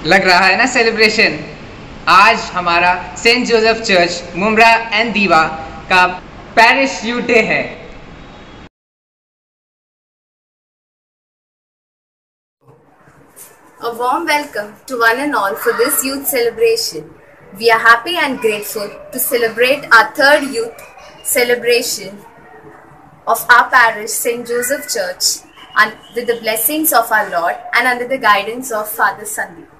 लग रहा है ना सेलिब्रेशन। आज हमारा saint Joseph church Mumbra and Diva का पैरिश यूथ डे है। A warm welcome to one and all for this youth celebration. We are happy and grateful to celebrate our third youth celebration of our parish, St. Joseph Church, and with the blessings of our Lord and under the guidance of Father Sandeep.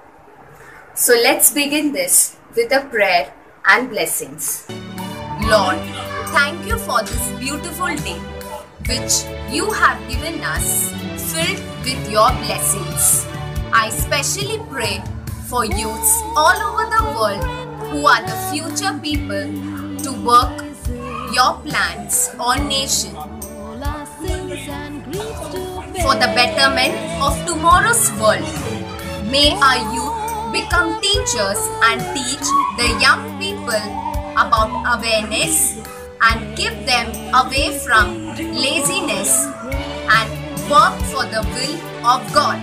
So let's begin this with a prayer and blessings. Lord, thank you for this beautiful day which you have given us, filled with your blessings. I specially pray for youths all over the world who are the future people to work your plans on nation for the betterment of tomorrow's world. May our youth become teachers and teach the young people about awareness and keep them away from laziness and work for the will of God.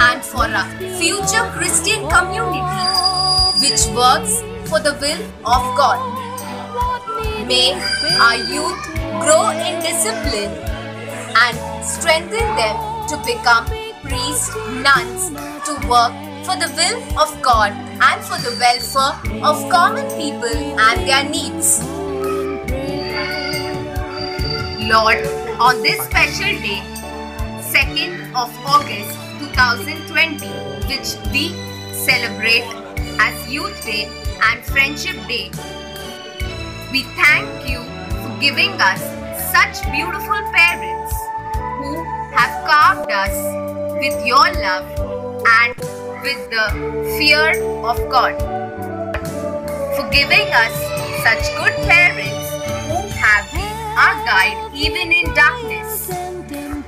And for a future Christian community which works for the will of God. May our youth grow in discipline and strengthen them to become priests, nuns, to work for the will of God and for the welfare of common people and their needs. Lord, on this special day, 2nd of August 2020, which we celebrate as Youth Day and Friendship Day, we thank you for giving us such beautiful parents who have carved us with your love and with the fear of God. For giving us such good parents who have been our guide even in darkness.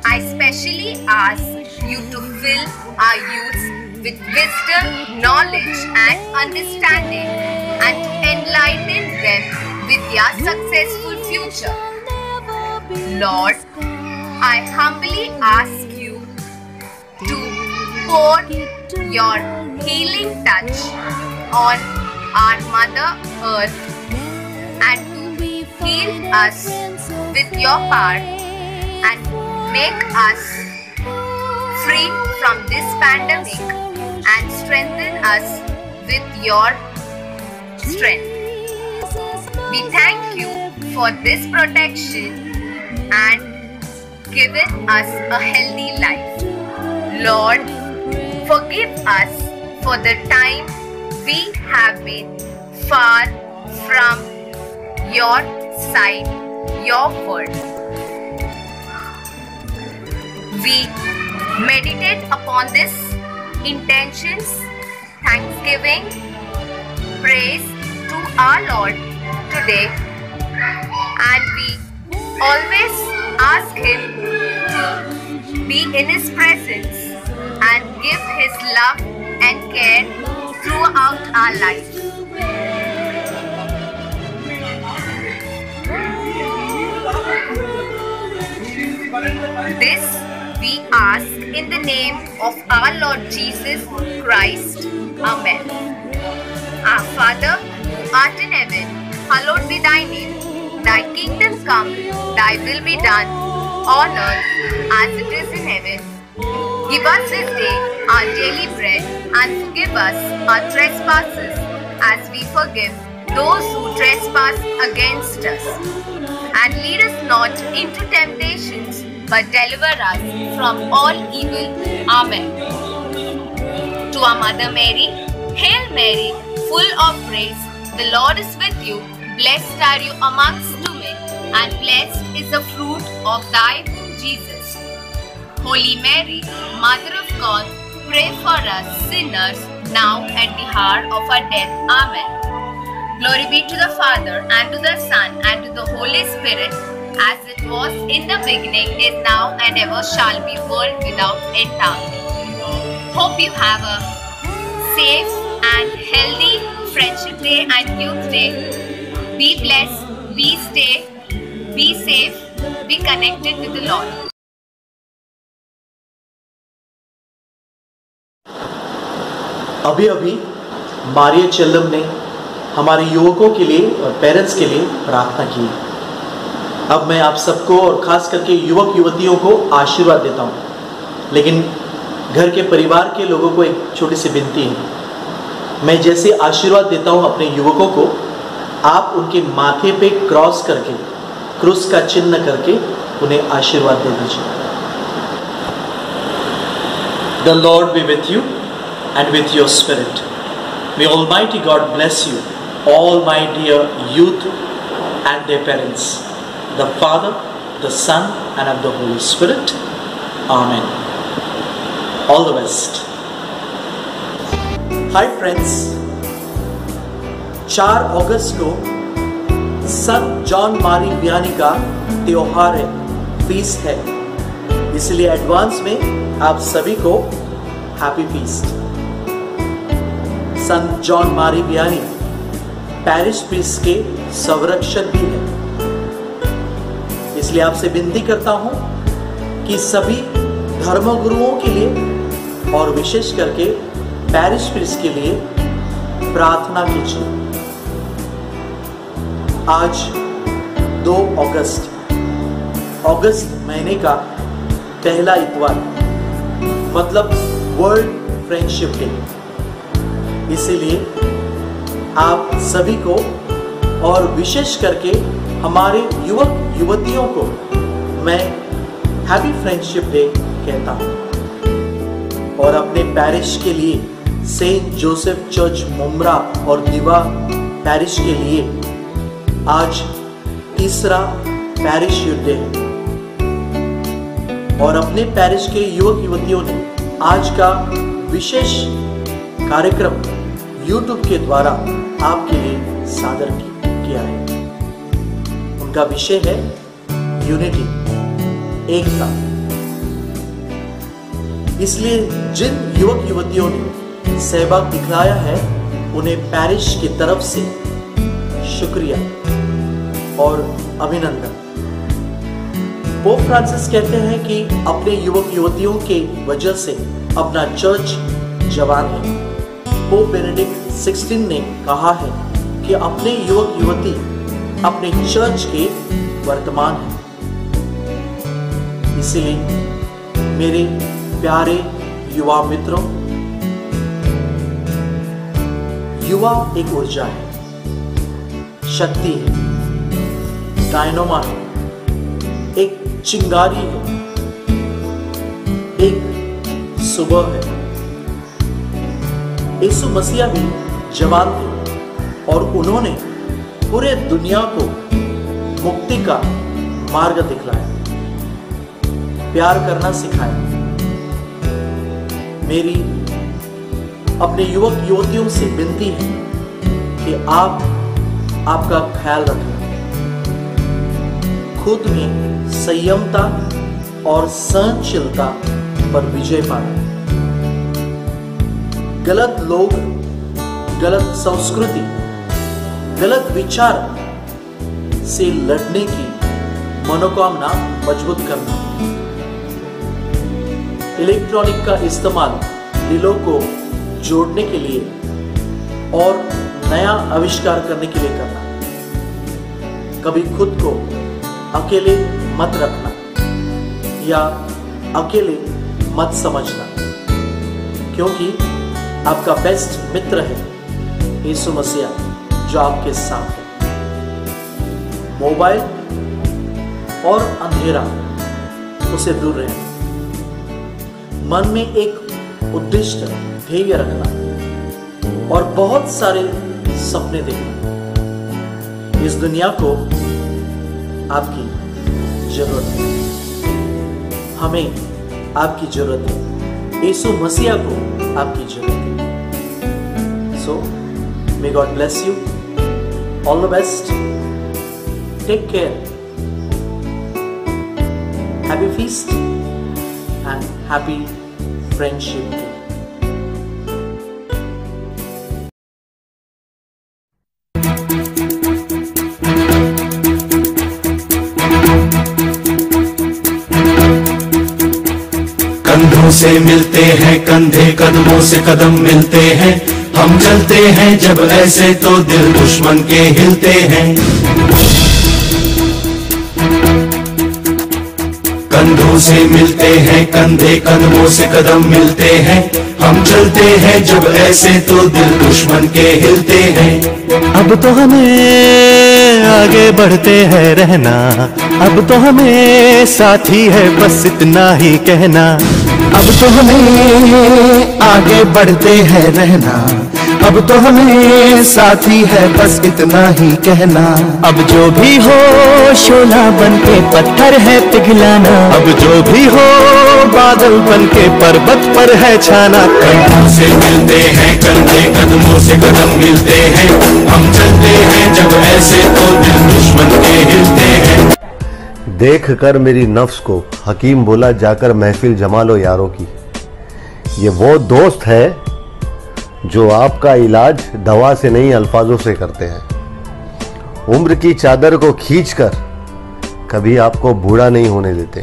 I specially ask you to fill our youths with wisdom, knowledge and understanding and to enlighten them with their successful future. Lord, I humbly ask you to pour your healing touch on our Mother Earth and to heal us with your power and make us free from this pandemic and strengthen us with your strength. We thank you for this protection and given us a healthy life. Lord, forgive us for the time we have been far from your side, your word. We meditate upon this intentions, thanksgiving, praise to our Lord today, and we always ask Him to be in His presence and give His love and care throughout our life. This we ask in the name of our Lord Jesus Christ. Amen. Our Father, who art in heaven, hallowed be thy name. Thy kingdom come, thy will be done, on earth as it is in heaven. Give us this day our daily bread, and forgive us our trespasses, as we forgive those who trespass against us. And lead us not into temptations, but deliver us from all evil. Amen. To our Mother Mary, Hail Mary, full of grace, the Lord is with you. Blessed are you amongst women, and blessed is the fruit of thy womb, Jesus. Holy Mary, Mother of God, pray for us sinners, now and the hour of our death. Amen. Glory be to the Father, and to the Son, and to the Holy Spirit, as it was in the beginning, is now, and ever shall be, world without end. Amen. Hope you have a safe and healthy Friendship Day and Youth Day. Be blessed, be safe, be connected with the Lord. अभी अभी मारिया चेल्लम ने हमारे युवकों के लिए और parents के लिए प्रार्थना की। अब मैं आप सबको और ख़ास करके युवक युवतियों को आशीर्वाद देता हूँ, लेकिन घर के परिवार के लोगों को एक छोटी सी विनती है। मैं जैसे आशीर्वाद देता हूँ अपने युवकों को, आप उनके माथे पे क्रॉस करके, क्रूस का चिन्ह करके उन्हें आशीर्वाद दे दीजिए। The Lord be with you and with your spirit. May Almighty God bless you, all my dear youth and their parents, the Father, the Son and of the Holy Spirit. Amen. All the best. Hi friends, 4 अगस्त को संत John मारी Vianney का त्योहार है, feast है, इसलिए advance में आप सभी को हैप्पी फीस्ट। संत जॉन मारी वियानी पैरिश प्रीस्ट के संरक्षक भी है, इसलिए आपसे विनती करता हूं कि सभी धर्मगुरुओं के लिए और विशेष करके पैरिश प्रीस्ट के लिए प्रार्थना कीजिए। आज 2 अगस्त महीने का पहला इतवार, मतलब वर्ल्ड फ्रेंडशिप डे, इसीलिए आप सभी को और विशेष करके हमारे युवक युवतियों को मैं हैप्पी फ्रेंडशिप डे कहता हूँ। और अपने पैरिश के लिए सेंट जोसेफ चर्च मुम्ब्रा और दीवा पैरिश के लिए आज तीसरा पैरिश डे है, और अपने पैरिश के युवक युवतियों ने आज का विशेष कार्यक्रम YouTube के द्वारा आपके लिए सादर किया है। उनका विषय है यूनिटी, एकता। इसलिए जिन युवक युवतियों ने सहभाग दिखलाया है उन्हें पैरिश की तरफ से शुक्रिया और अभिनंदन। पोप फ्रांसिस कहते हैं कि अपने युवक युवतियों के वजह से अपना चर्च जवान है। पोप बेनेडिक्ट 16 ने कहा है कि अपने युवक युवती अपने चर्च के वर्तमान हैं। इसलिए मेरे प्यारे युवा मित्रों, युवा एक ऊर्जा है, शक्ति है, डायनामो है, एक चिंगारी है, एक सुबह है। यीशु मसीह भी जवान थे और उन्होंने पूरे दुनिया को मुक्ति का मार्ग दिखलाया, प्यार करना सिखाया। मेरी अपने युवक युवतियों से विनती है कि आपका ख्याल रखना, खुद में संयमता और सहनशीलता पर विजय पाना। गलत लोग, गलत संस्कृति, गलत विचार से लड़ने की मनोकामना मजबूत करना। इलेक्ट्रॉनिक का इस्तेमाल दिलों को जोड़ने के लिए और नया आविष्कार करने के लिए करना। कभी खुद को अकेले मत रखना या अकेले मत समझना, क्योंकि आपका बेस्ट मित्र है यीशु मसीह जो आपके साथ है। मोबाइल और अंधेरा उसे दूर रहना, मन में एक उद्दिष्ट ध्येय रखना और बहुत सारे सपने देखना। इस दुनिया को आपकी जरूरत है, हमें आपकी जरूरत है, यीशु मसीह को आपकी जरूरत है। So, may God bless you. All the best. Take care. Happy feast and happy friendship day. कंधों से मिलते हैं, कंधे कदमों से कदम मिलते हैं, हम चलते हैं जब ऐसे तो दिल दुश्मन के हिलते हैं। कंधों से मिलते हैं, कंधे कदमों से कदम मिलते हैं, हम चलते हैं जब ऐसे तो दिल दुश्मन के हिलते हैं। अब तो हमें आगे बढ़ते हैं रहना, अब तो हमें साथी है बस इतना ही कहना। अब तो हमें आगे बढ़ते हैं रहना, अब तो हमें साथी है बस इतना ही कहना। अब जो भी हो शोला बन के पत्थर है पिघलाना, अब जो भी हो बादल बन के पर्वत पर है छाना। कंधों से मिलते हैं, कंधे कदमों से कदम मिलते हैं, हम चलते हैं जब ऐसे तो दिल दुश्मन के हिलते हैं। देख कर मेरी नफ्स को हकीम बोला, जाकर महफिल जमा लो यारों की। ये वो दोस्त है जो आपका इलाज दवा से नहीं अल्फाजों से करते हैं। उम्र की चादर को खींचकर कभी आपको बूढ़ा नहीं होने देते।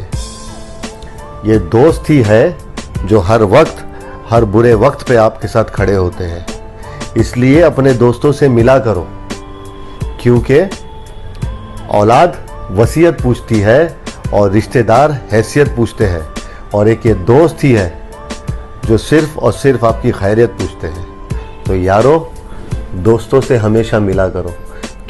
ये दोस्त ही है जो हर वक्त हर बुरे वक्त पे आपके साथ खड़े होते हैं। इसलिए अपने दोस्तों से मिला करो, क्योंकि औलाद वसीयत पूछती है और रिश्तेदार हैसियत पूछते हैं, और एक ये दोस्त ही है जो सिर्फ और सिर्फ आपकी खैरियत पूछते हैं। तो यारो, दोस्तों से हमेशा मिला करो,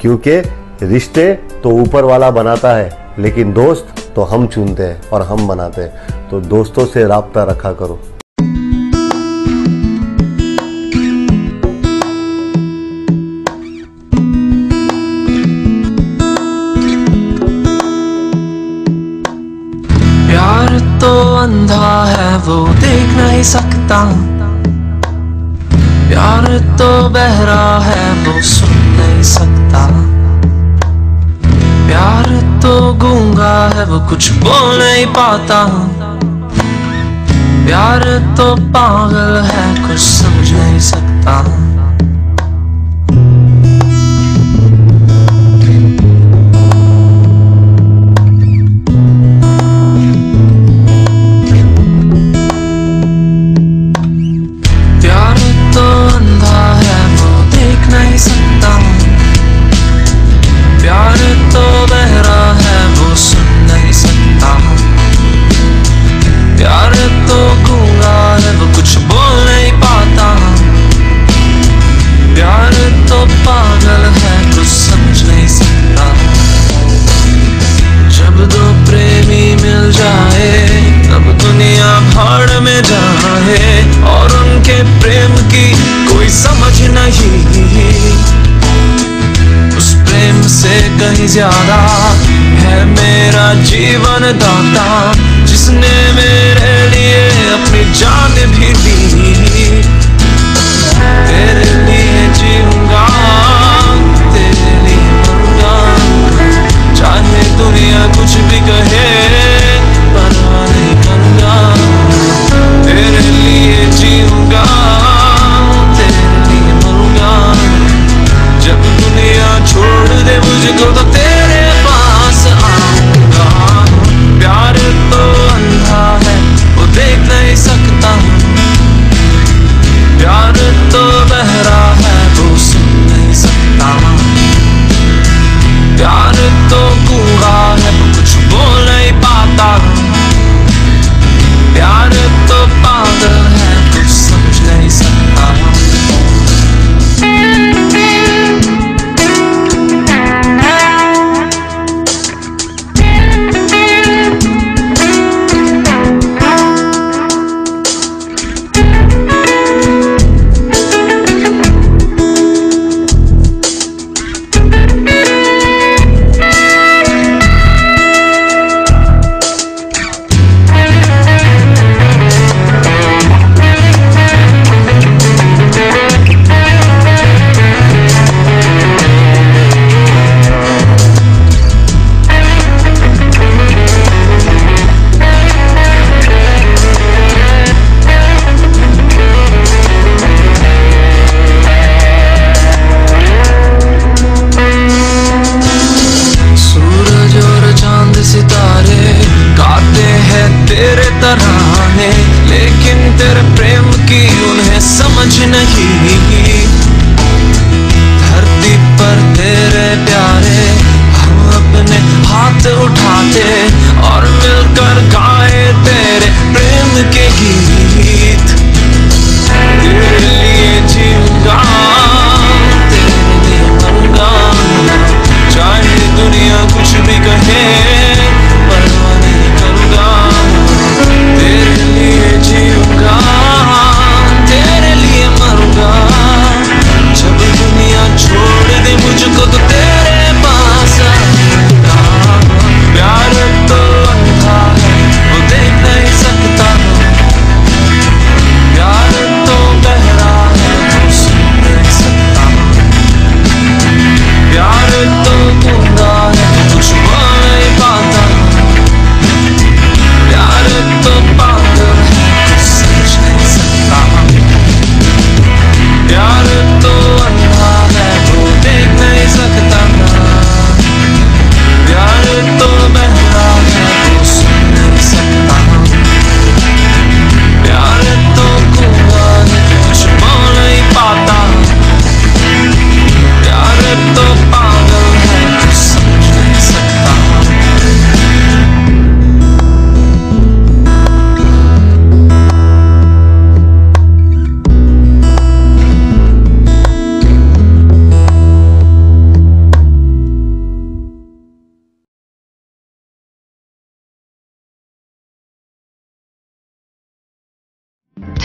क्योंकि रिश्ते तो ऊपर वाला बनाता है, लेकिन दोस्त तो हम चुनते हैं और हम बनाते हैं। तो दोस्तों से राब्ता रखा करो। प्यार तो अंधा है वो देख नहीं सकता, प्यार तो बहरा है वो सुन नहीं सकता, प्यार तो गूंगा है वो कुछ बोल नहीं पाता, प्यार तो पागल है कुछ समझ नहीं सकता। प्यार तो बहरा है वो सुन नहीं सकता, प्यार तो गूंगा है वो कुछ बोल नहीं पाता, प्यार तो पागल है कुछ समझ नहीं सकता। जब दो प्रेमी मिल जाए तब दुनिया भाड़ में जाए, और उनके प्रेम की कोई समझ नहीं, उस प्रेम से कहीं ज्यादा है मेरा जीवन दाता, जिसने मेरे लिए अपनी जान भी दी। तेरे लिए जीऊंगा, तेरे लिए मरूंगा, चाहे दुनिया कुछ भी कहे परवाह नहीं करूंगा। तेरे लिए जीऊंगा, तेरे लिए मरूंगा, जब दुनिया छोड़ दे मुझको तो तेरे पास आऊंगा। प्यार तो अंधा है वो देख नहीं सकता,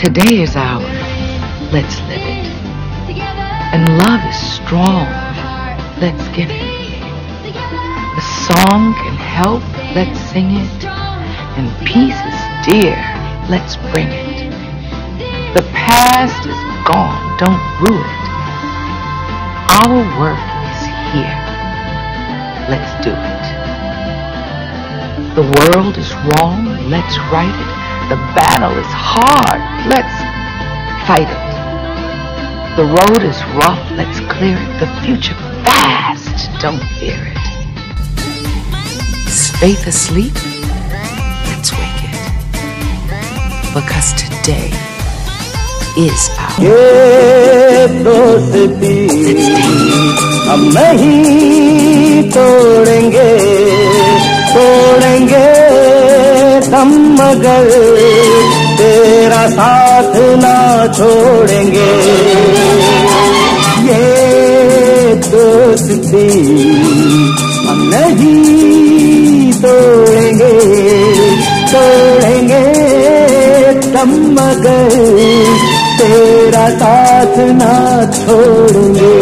Today is ours. Let's live it. And love is strong. Let's give it. The song can help. Let's sing it. And peace is dear. Let's bring it. The past is gone. Don't rue it. Our work is here. Let's do it. The world is wrong. Let's right it. The battle is hard. Let's fight it. The road is rough. Let's clear it. The future fast. Don't fear it. Is faith asleep? Let's wake it. Because today is our ये दोस्ती हम नहीं तोड़ेंगे, तोड़ेंगे हम मगर तेरा साथ ना छोड़ेंगे। ये दोस्ती हम नहीं तोड़ेंगे, तोड़ेंगे हम मगर तेरा साथ ना छोड़ेंगे।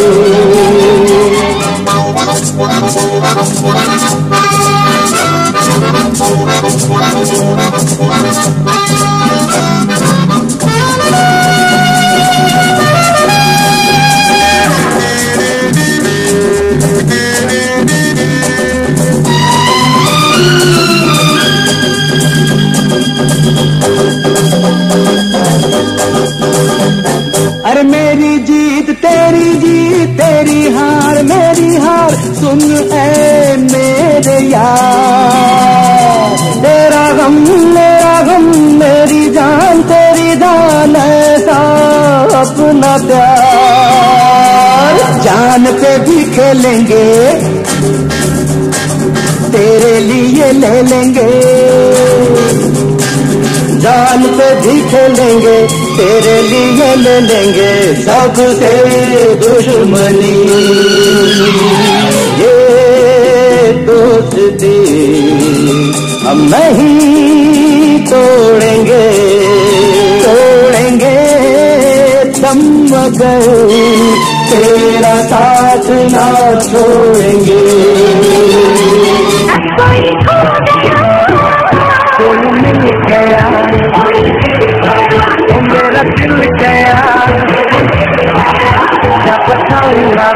अरे मेरी जीत तेरी जीत, तेरी हार मेरी हार, सुन ऐ मेरे यार। तेरा गम मेरा गम, मेरी जान तेरी जान, ऐसा अपना प्यार। जान पे भी खेलेंगे, तेरे लिए ले लेंगे। जान पे भी खेलेंगे, तेरे लिए ले लेंगे सबसे दुश्मनी। ये दोस्ती हम नहीं तोड़ेंगे, तोड़ेंगे हम मगर तेरा साथ ना छोड़ेंगे। कोई मिल गया तो मेरा दिल गया, क्या बताऊंगा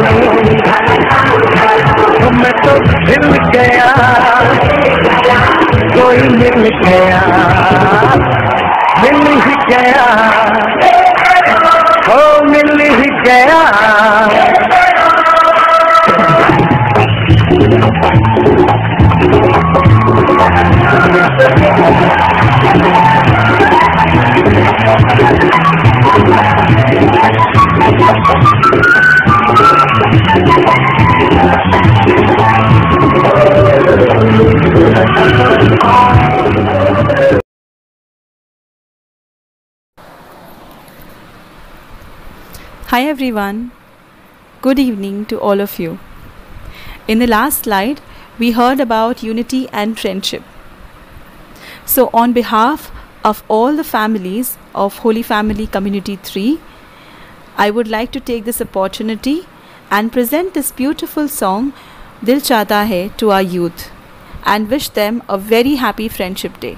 तो मैं तो हिल गया। कोई मिल गया, मिल ही गया, हो मिल ही गया। Hi everyone, good evening to all of you. In the last slide, we heard about unity and friendship. So on behalf of all the families of Holy Family Community 3, I would like to take this opportunity and present this beautiful song Dil Chahta Hai to our youth and wish them a very happy Friendship Day.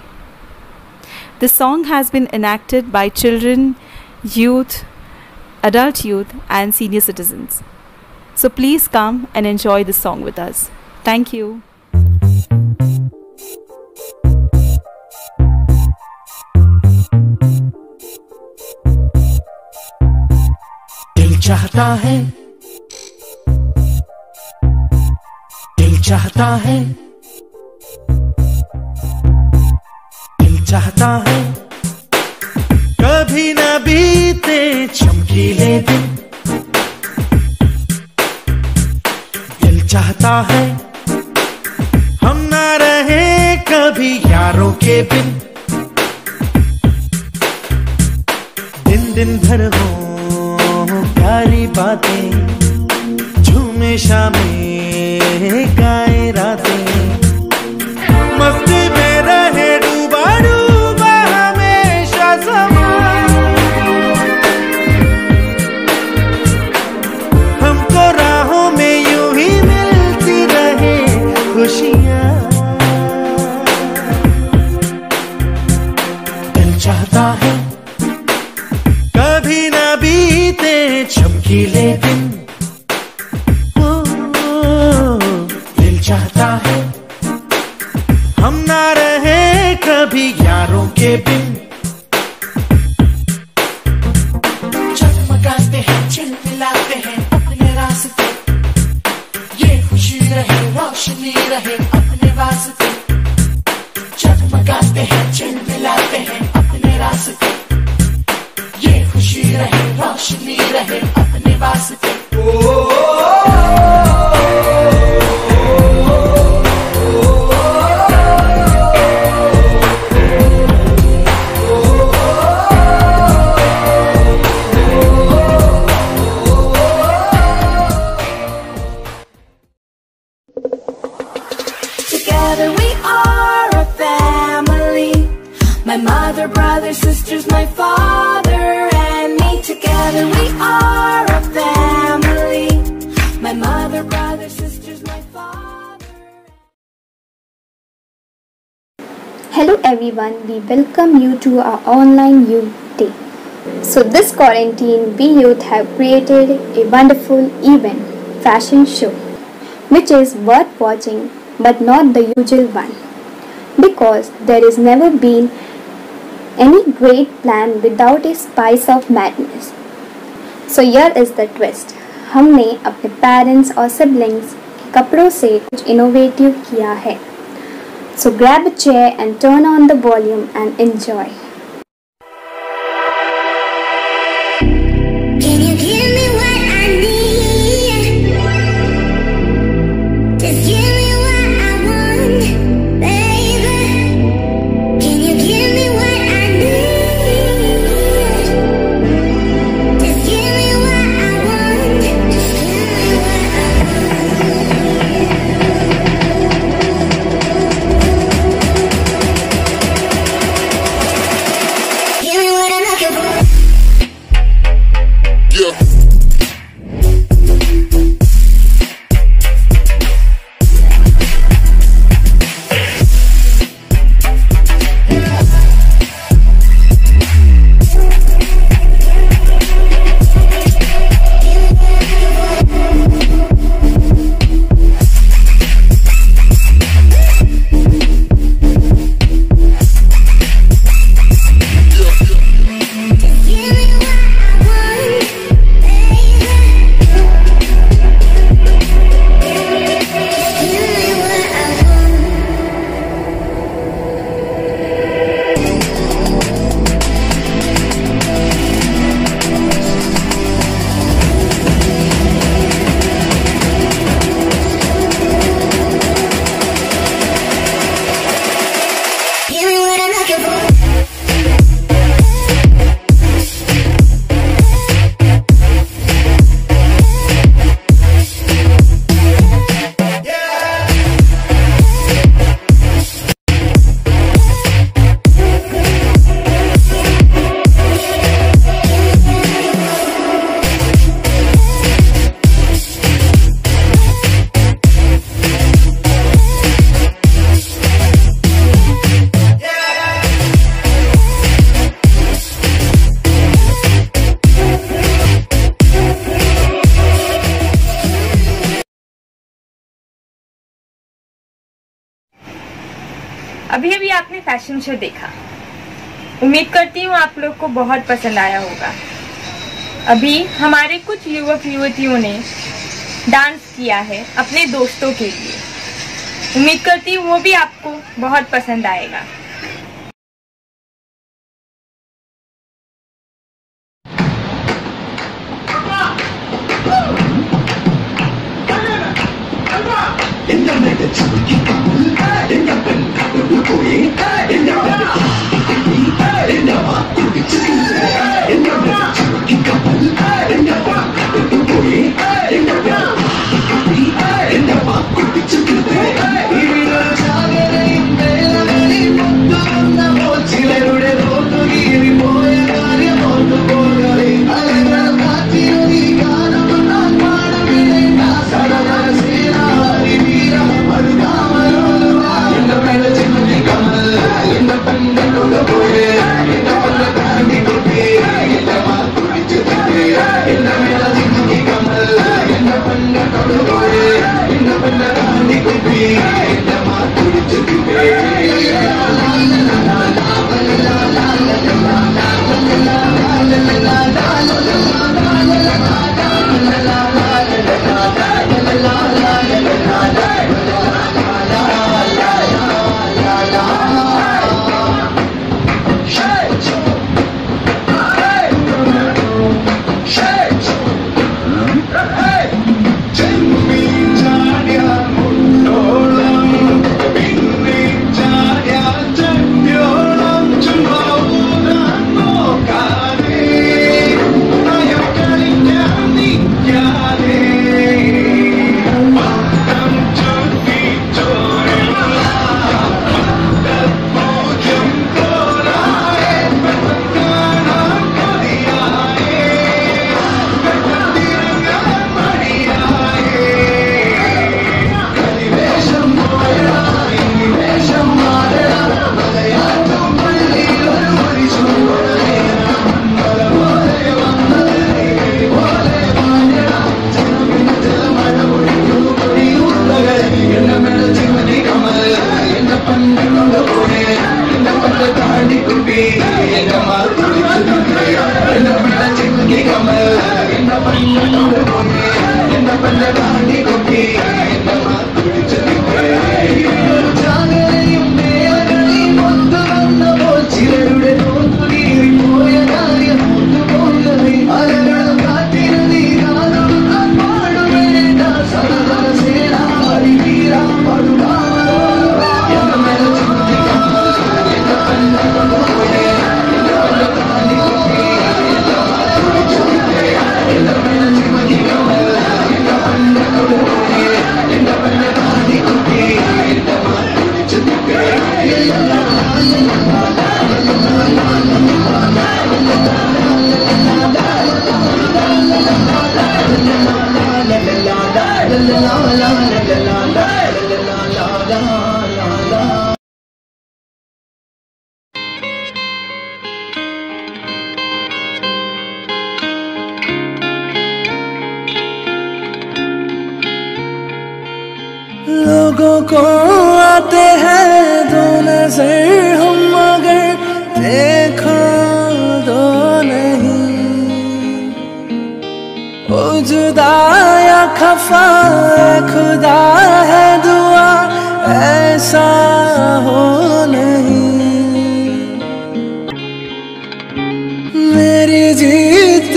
This song has been enacted by children, youth, adult youth and senior citizens. So please come and enjoy this song with us. Thank you. दिल चाहता है, दिल चाहता है, दिल चाहता है कभी न बीते चमकीले दिन। दिल चाहता है हम ना रहे कभी यारों के बिन। दिन दिन भर हो प्यारी बातें, झूमे शामें गाए रातें, मस्ती में रहे डूबा डूबा हमेशा समा। चमकीले दिन दिल चाहता है हम ना रहे कभी यारों के बिन। चमकाते हैं चिलमिलाते हैं अपने रास्ते, ये खुशी रहे रोशनी रहे अपने वास्ते। चमकाते हैं चिलमिलाते हैं अपने रास्ते, ये खुशी रहे रोशनी रहे अपने वास्ते। Together we are a family. My mother, brother, sisters, my father and me. Together we are a family. My mother, brother, sisters, my father. Hello everyone, we welcome you to our online youth day. So this quarantine, we youth have created a wonderful event, fashion show, which is worth watching but not the usual one, because there has never been any great plan without a spice of madness. So here is the twist. हमने अपने parents और siblings के कपड़ों से कुछ innovative किया है. So grab a chair and turn on the volume and enjoy. अभी अभी आपने फैशन शो देखा, उम्मीद करती हूँ आप लोग को बहुत पसंद आया होगा। अभी हमारे कुछ युवक युवतियों ने डांस किया है अपने दोस्तों के लिए, उम्मीद करती हूँ वो भी आपको बहुत पसंद आएगा। Yeah. लोगों को आते हैं दो नजर हम मगर देखो दो नहीं। ओ जुदा या खफा खुदा है दुआ ऐसा हो नहीं। मेरी जीत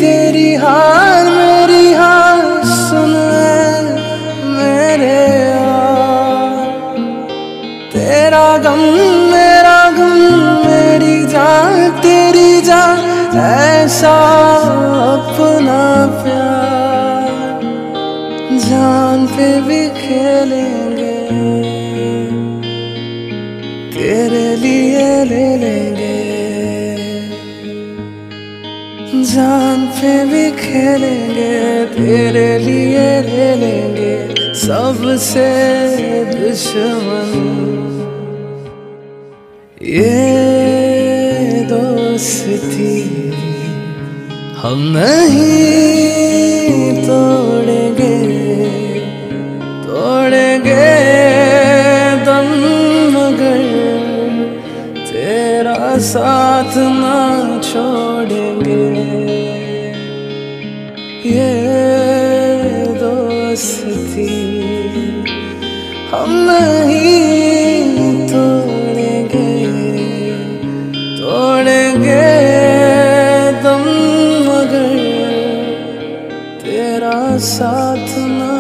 तेरी हार मेरी हार सुन मेरे यार। तेरा गम मेरी जान तेरी जान ऐसा अपना प्यार। जान पे भी खेलेंगे तेरे लिए ले लेंगे। जान पे भी खेलेंगे तेरे लिए ले लेंगे। सबसे दुश्मन ये दोस्ती हम नहीं तोड़ेंगे दम मगर तेरा साथ ना छोड़ेंगे। ये दोस्ती हम नहीं तोड़ेंगे दम मगर तेरा साथ ना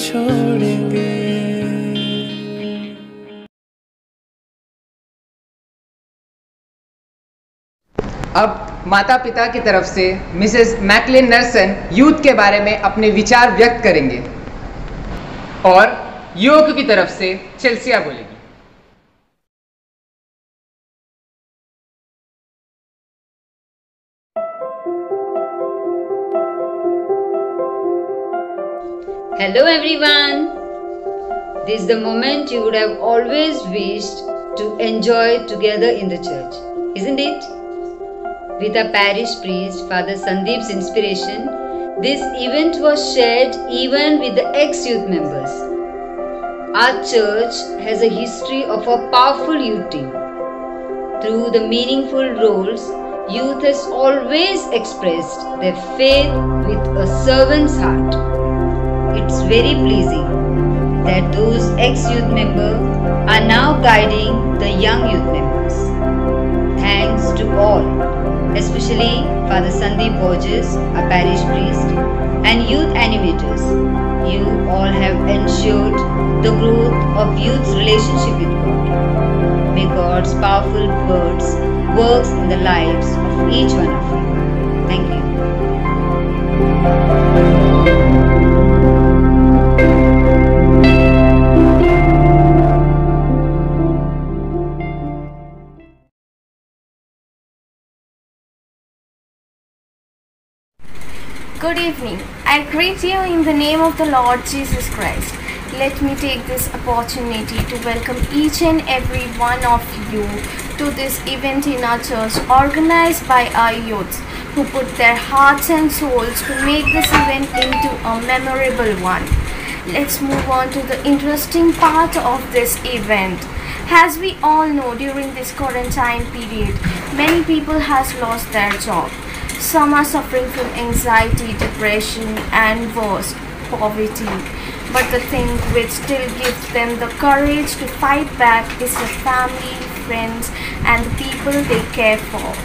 छोड़ेंगे। अब माता पिता की तरफ से मिसेस मैकलिन नर्सन यूथ के बारे में अपने विचार व्यक्त करेंगे और युवक की तरफ से चेल्सिया बोलेगी। Hello everyone. This is the moment you would have always wished to enjoy together in the church, isn't it? With our parish priest, Father Sandeep's inspiration, this event was shared even with the ex-youth members. Our church has a history of a powerful youth team. Through the meaningful roles, youth has always expressed their faith with a servant's heart. It's very pleasing that those ex-youth members are now guiding the young youth members. Thanks to all, especially Father Sandeep Borges, our parish priest, and youth animators. You all have ensured the growth of youth's relationship with God. May God's powerful words work in the lives of each one of you. Thank you. Good evening. I greet you in the name of the Lord Jesus Christ. Let me take this opportunity to welcome each and every one of you to this event in our church organized by our youths who put their hearts and souls to make this event into a memorable one. Let's move on to the interesting part of this event. As we all know, during this quarantine period, many people has lost their job. Some are suffering from anxiety, depression, and worse, poverty. But the thing which still gives them the courage to fight back is the family, friends, and the people they care for.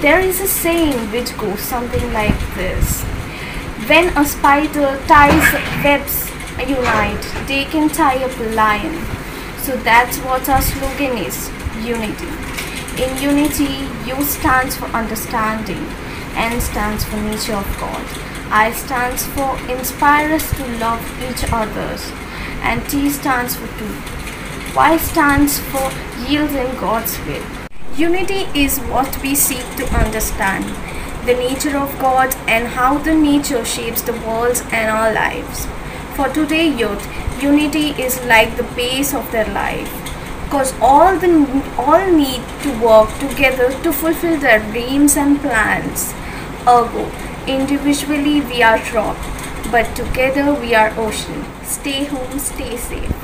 There is a saying which goes something like this: when a spider ties webs unite, they can tie up a lion. So that's what our slogan is: unity. In unity, U stands for understanding, N stands for nature of God, I stands for inspire us to love each others, and T stands for truth. Y stands for yielding God's will. Unity is what we seek to understand, the nature of God and how the nature shapes the world and our lives. For today youth, unity is like the base of their life, because all need to work together to fulfill their dreams and plans. Ergo, individually we are rock, but together we are ocean. Stay home, stay safe.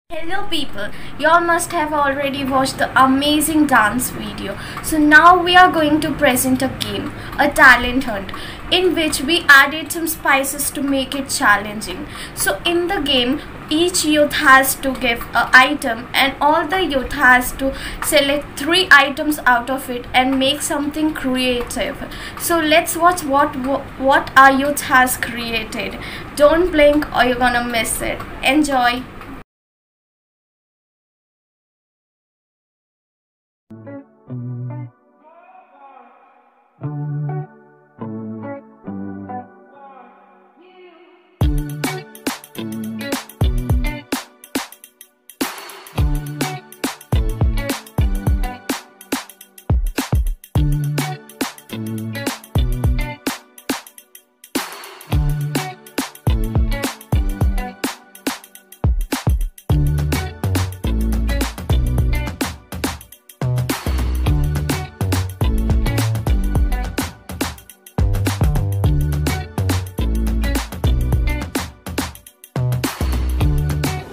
Hello people, you all must have already watched the amazing dance video. So now we are going to present a game, a talent hunt, in which we added some spices to make it challenging. So in the game, each youth has to give an item and all the youth has to select 3 items out of it and make something creative. So let's watch what our youth has created. Don't blink or you're gonna miss it. Enjoy.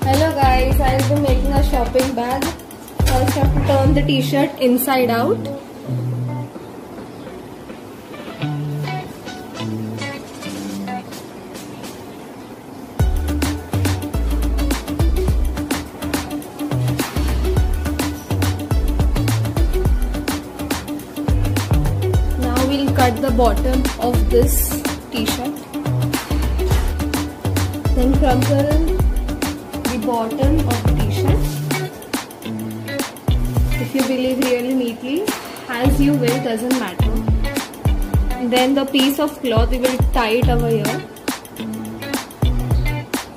Hello guys, I will be making a shopping bag. First I have to turn the t-shirt inside out. Now we'll cut the bottom of this t-shirt. Then crumple bottom of the t-shirt. If you believe really neatly, as you will, doesn't matter. Then the piece of cloth we will tie it over here.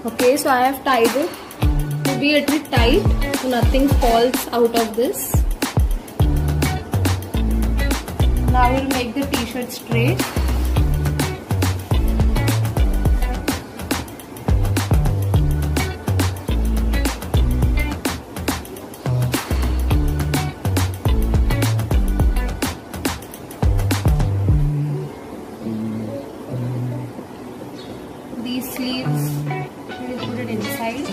Okay, so I have tied it to be a bit tight so nothing falls out of this. Now we'll make the t-shirt straight. These sleeves, we'll put it inside.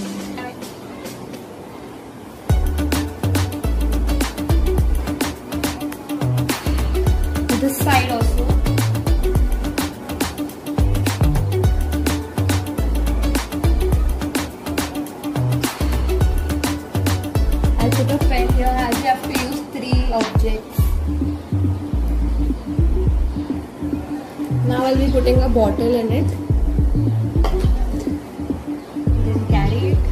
This side also. I'll put a pen here as you have to use 3 objects. Now I'll be putting a bottle in it. Then carry it.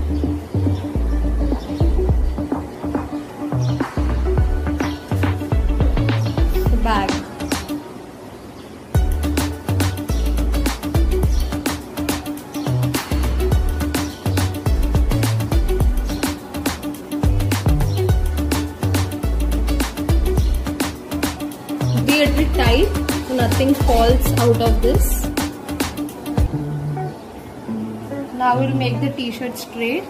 The bag. Be a bit tight so nothing falls out of this. Now we'll make the t-shirt straight.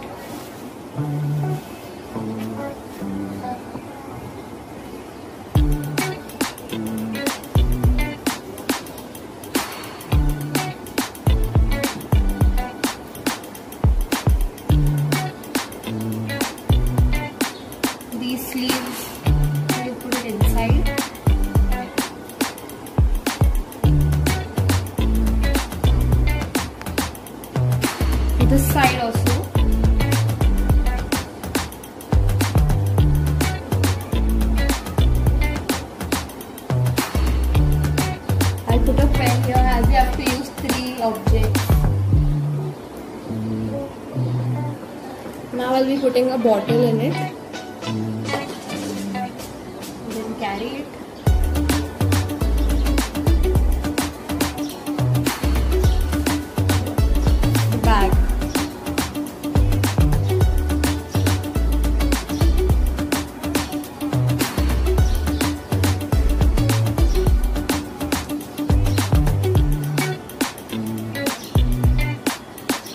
These sleeves, we'll put this side also. I'll put a pen here as we have to use 3 objects. Now I'll be putting a bottle in it. Then carry it. The bag.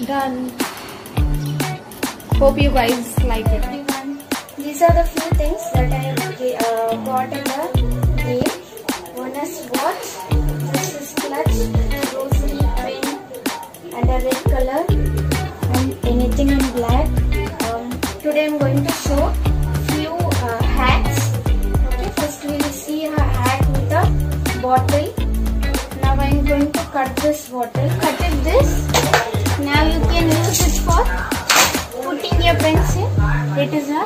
Done. Hope you guys like it. These are the few things that I got in the game. One is watch, this is clutch, rosary pen and a red color and anything in black. Today I'm going to show few hats. Okay, first we will see a hat with a bottle. Now I'm going to cut this bottle. Cut it this. Now you can use it for putting your pens in. It is a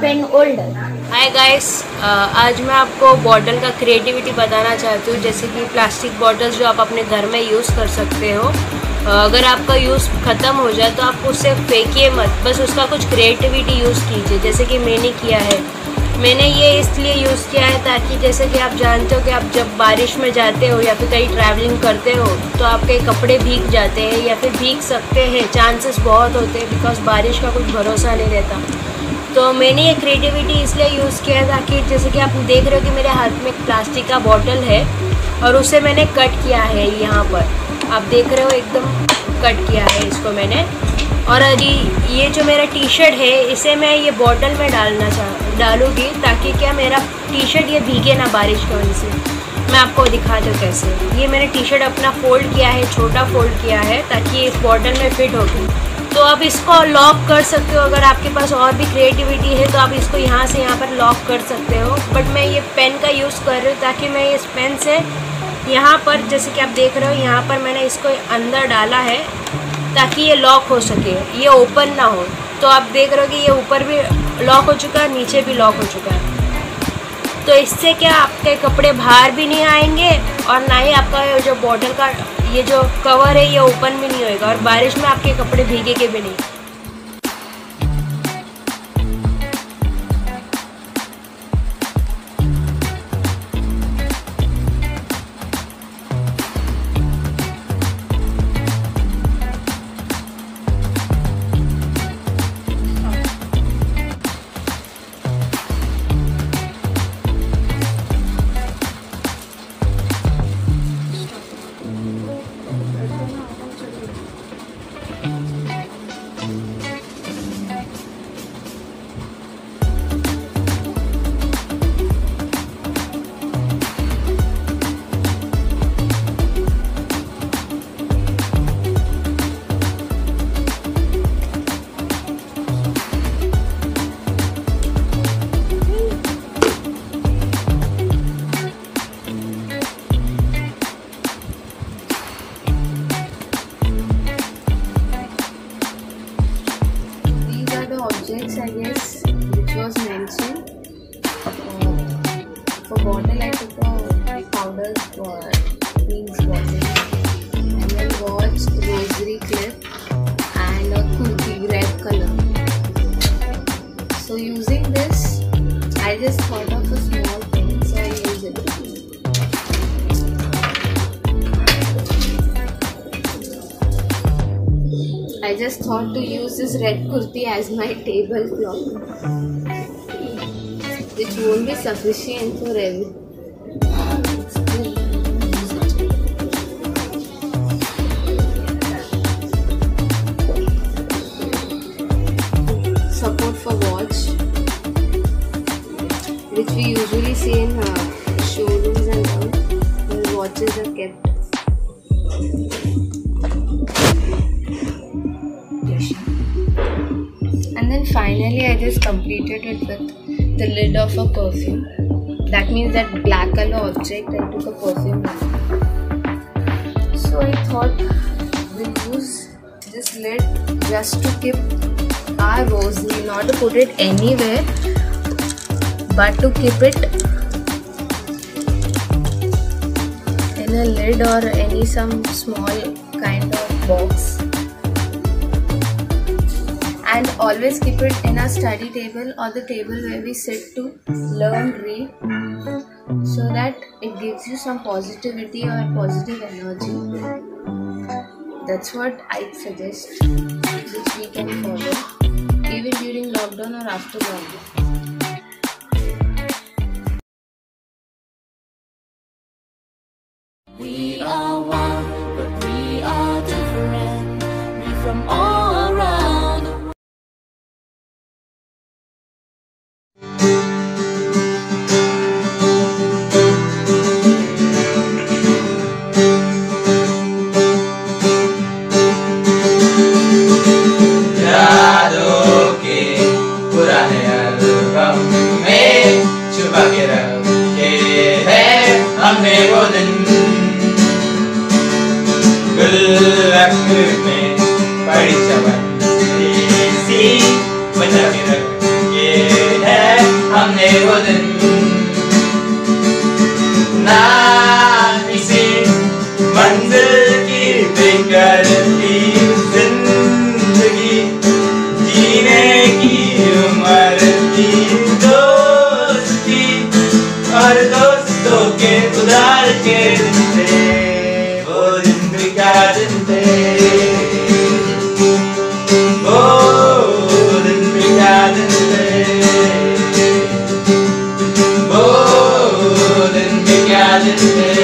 pen holder. Hi guys, आज मैं आपको bottle का creativity बताना चाहती हूँ। जैसे कि plastic bottles जो आप अपने घर में यूज़ कर सकते हो, अगर आपका यूज़ ख़त्म हो जाए तो आप उसे फेंकिए मत, बस उसका कुछ क्रिएटिविटी यूज़ कीजिए। जैसे कि मैंने किया है, मैंने ये इसलिए यूज़ किया है ताकि जैसे कि आप जानते हो कि आप जब बारिश में जाते हो या फिर कहीं ट्रैवलिंग करते हो तो आपके कपड़े भीग जाते हैं या फिर भीग सकते हैं, चांसेस बहुत होते हैं बिकॉज बारिश का कुछ भरोसा नहीं रहता। तो मैंने ये क्रिएटिविटी इसलिए यूज़ किया है ताकि जैसे कि आप देख रहे हो कि मेरे हाथ में एक प्लास्टिक का बॉटल है और उसे मैंने कट किया है। यहाँ पर आप देख रहे हो एकदम कट किया है इसको मैंने। और अभी ये जो मेरा टी शर्ट है इसे मैं ये बॉटल में डालूँगी ताकि क्या मेरा टी शर्ट ये भीगे ना बारिश की वजह से। मैं आपको दिखा दूँ कैसे। ये मैंने टी शर्ट अपना फोल्ड किया है, छोटा फोल्ड किया है ताकि इस बॉटल में फिट हो गई। तो आप इसको लॉक कर सकते हो। अगर आपके पास और भी क्रिएटिविटी है तो आप इसको यहाँ से यहाँ पर लॉक कर सकते हो। बट मैं ये पेन का यूज़ कर रही हूँ ताकि मैं इस पेन से यहाँ पर जैसे कि आप देख रहे हो यहाँ पर मैंने इसको अंदर डाला है ताकि ये लॉक हो सके, ये ओपन ना हो। तो आप देख रहे हो कि ये ऊपर भी लॉक हो चुका है, नीचे भी लॉक हो चुका है। तो इससे क्या आपके कपड़े बाहर भी नहीं आएंगे और ना ही आपका जो बॉटल का ये जो कवर है ये ओपन भी नहीं होएगा और बारिश में आपके कपड़े भीगेंगे भी नहीं। Objects, I guess, which was mentioned. For bottle, I took a powder for Queen's bottle, and then watch, rosary clip, and a kurti red color. So using this, I just thought of a small thing, so I use it. I just thought to use this red kurti as my tablecloth, which won't be sufficient for everything. Support for watch, which we usually see in showrooms and all, where watches are kept. And then finally I just completed it with the lid of a perfume. That means that black color object I took a perfume. So I thought we'll use this lid just to keep our rosary, not to put it anywhere, but to keep it in a lid or any some small kind of box. And always keep it in a study table or the table where we sit to learn, read, so that it gives you some positivity or positive energy. That's what I suggest, which we can follow even during lockdown or after lockdown. We are one, but we are different. We from all around the world. यादों के पुराने album में छुपा के रखे हैं हमने वो दिन, गुल्लक में पड़ी चमन सी बचा के रखे हैं हमने वो दिन। ना किसी मंजिल की फिक्र थी, जिंदगी जीने की उम्र थी, दोस्ती और दोस्तों के उधार के दिन थे, वो दिन भी क्या दिन थे, वो दिन भी क्या दिन थे, वो दिन भी क्या दिन थे।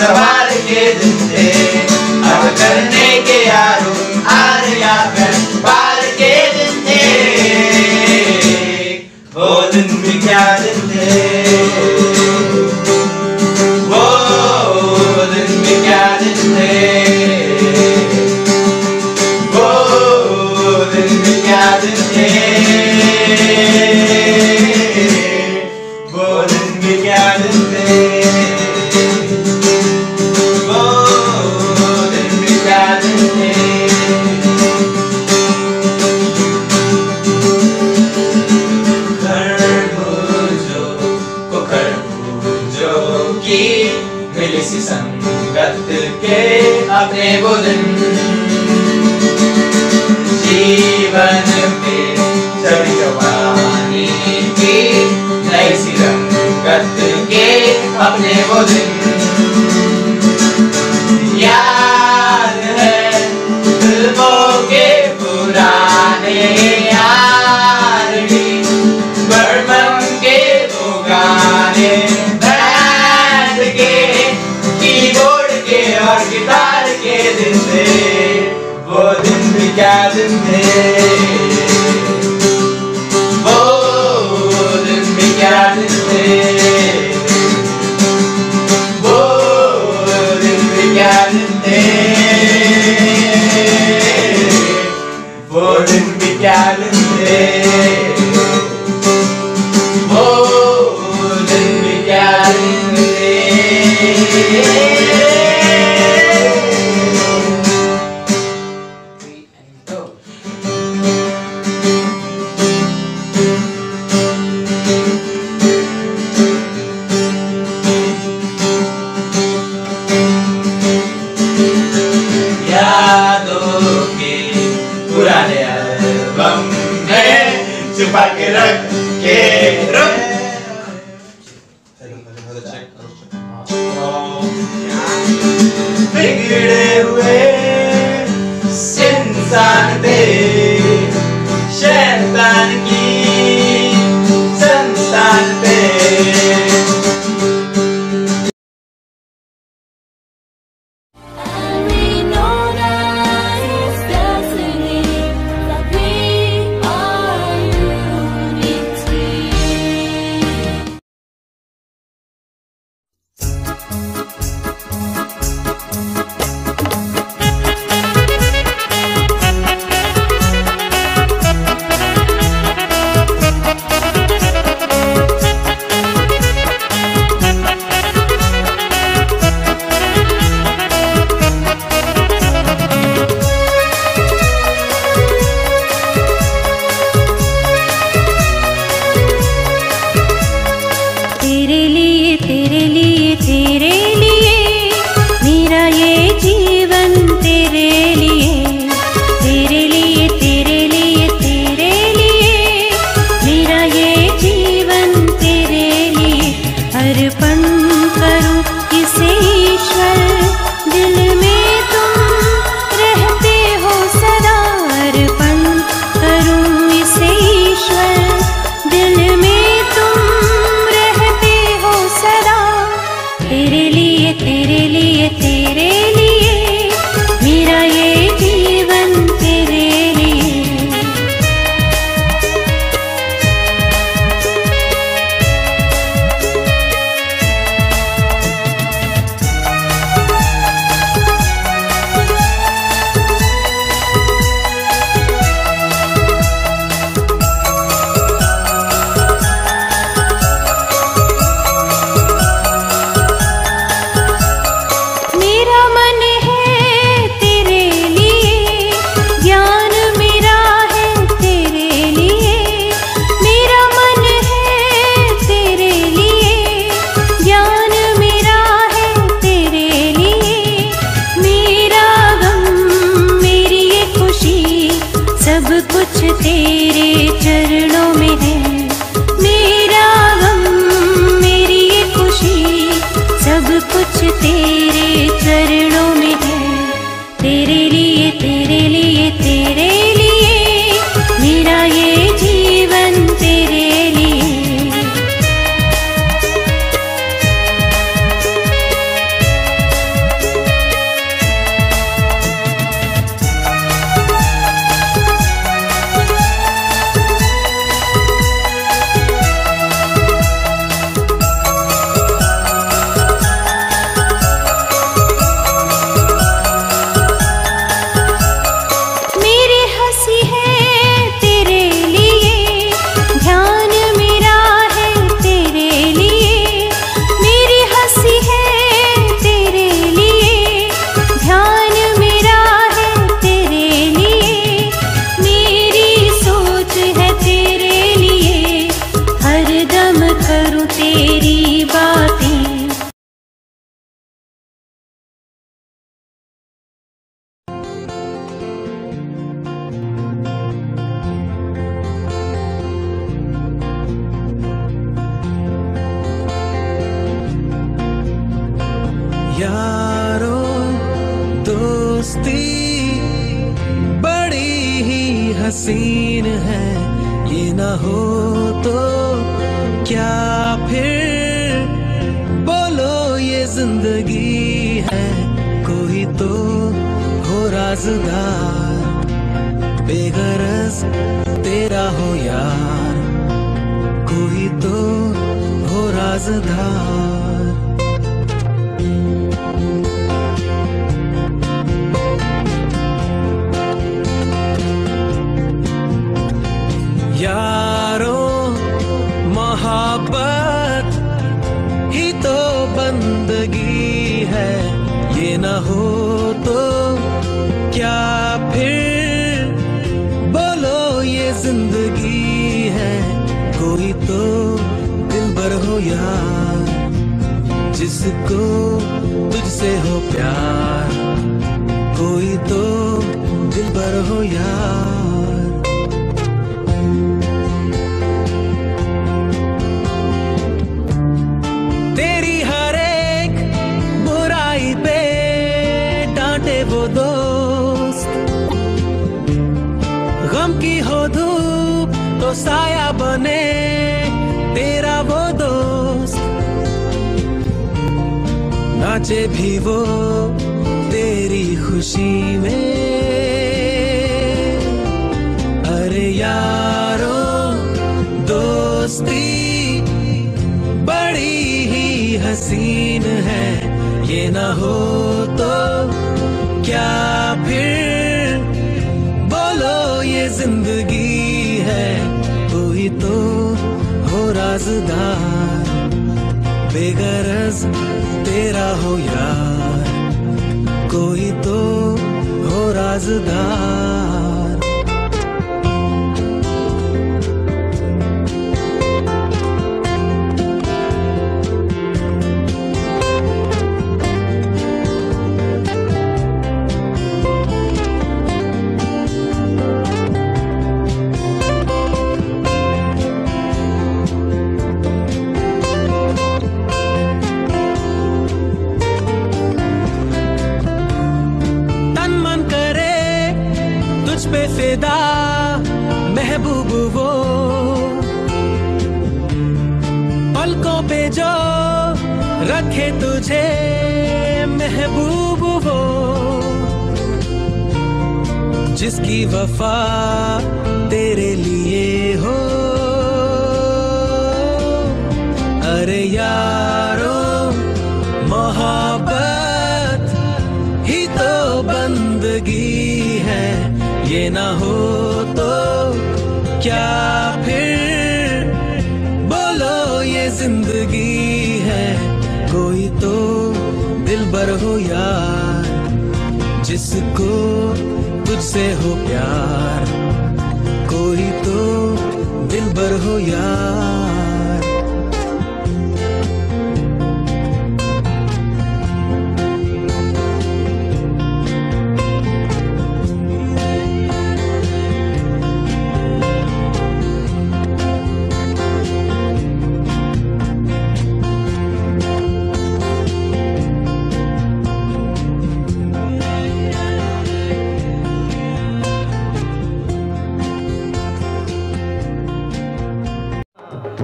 सवार के दिन थे, अब करने के यारों आर या कर पार के दिन थे, वो दिन भी क्या दिन थे, वो दिन भी क्या दिन थे, वो दिन भी क्या दिन थे, वो दिन भी क्या दिन थे। संगत के अपने वो दिन, जीवन पे चढ़ी जवानी की नई सी रंगत के अपने वो दिन, याद है फिल्मों के पुराने थे, वो दिन भी क्या दिन थे, वो दिन भी क्या दिन थे, वो दिन भी क्या दिन थे, वो दिन भी क्या दिन थे, वो दिन भी क्या दिन थे। छुपा के रख के रख बिगड़े हुए इंसान थे, शैतान की संतान थे। हसीन है, ये ना हो तो क्या फिर बोलो ये जिंदगी है। कोई तो हो राजदार, बेगरज तेरा हो यार, कोई तो हो राजदार। यारो मोहब्बत ही तो बंदगी है, ये न हो तो क्या फिर बोलो ये जिंदगी है। कोई तो दिलबर हो यार, जिसको तुझसे हो प्यार, कोई तो दिलबर हो यार। तेरी हर एक बुराई पे डांटे वो दोस्त, गम की हो धूप तो साया बने तेरा वो दोस्त, नाचे भी वो तेरी खुशी में। अरे यारो दोस्ती बड़ी ही हसीन है, ये न हो तो क्या फिर बोलो ये जिंदगी है। कोई तो हो राजदार, बेगरज तेरा हो यार, कोई तो हो राजदार। पे फिदा महबूब वो, पलकों पे जो रखे तुझे महबूब वो, जिसकी वफा तेरे लिए हो। अरे यारो मोहब्बत ही तो बंदगी है, ये ना हो तो क्या फिर बोलो ये जिंदगी है। कोई तो दिलबर हो यार, जिसको तुझसे हो प्यार, कोई तो दिलबर हो यार।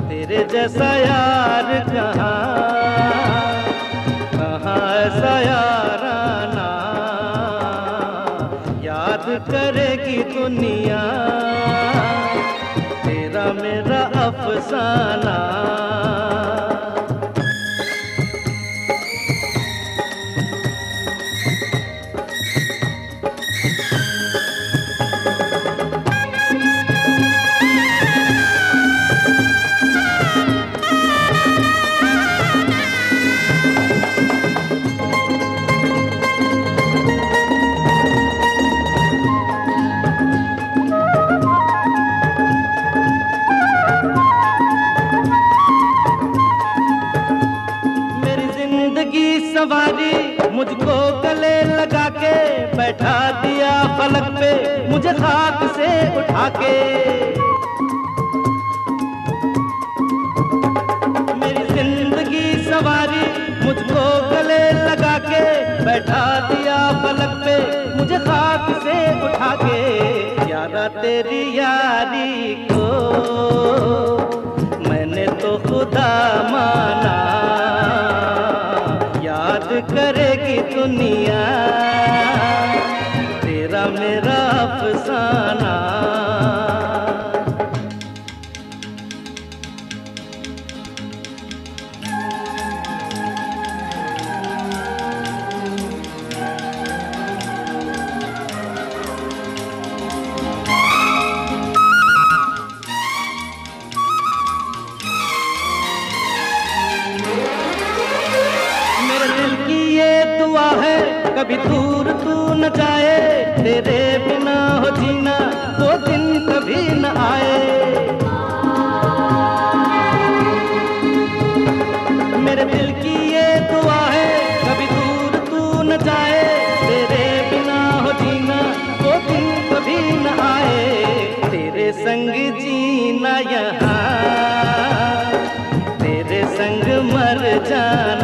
तेरे जैसा यार कहाँ ऐसा यार आना, याद करेगी दुनिया तेरा मेरा अफसाना। सवारी मुझको गले लगा के बैठा दिया फलक पे, मुझे खाक से उठा के। मेरी जिंदगी सवारी मुझको गले लगा के बैठा दिया फलक पे, मुझे खाक से उठा के। यारा तेरी यारी को मैंने तो खुदा माना, याद करेगी दुनिया तेरा मेरा अफसाना। कभी दूर तू न जाए, तेरे बिना हो जीना वो दिन कभी न आए। मेरे दिल की ये दुआ है, कभी दूर तू न जाए, तेरे बिना हो जीना वो दिन कभी न आए। तेरे संग जीना यहाँ, तेरे संग मर जाना।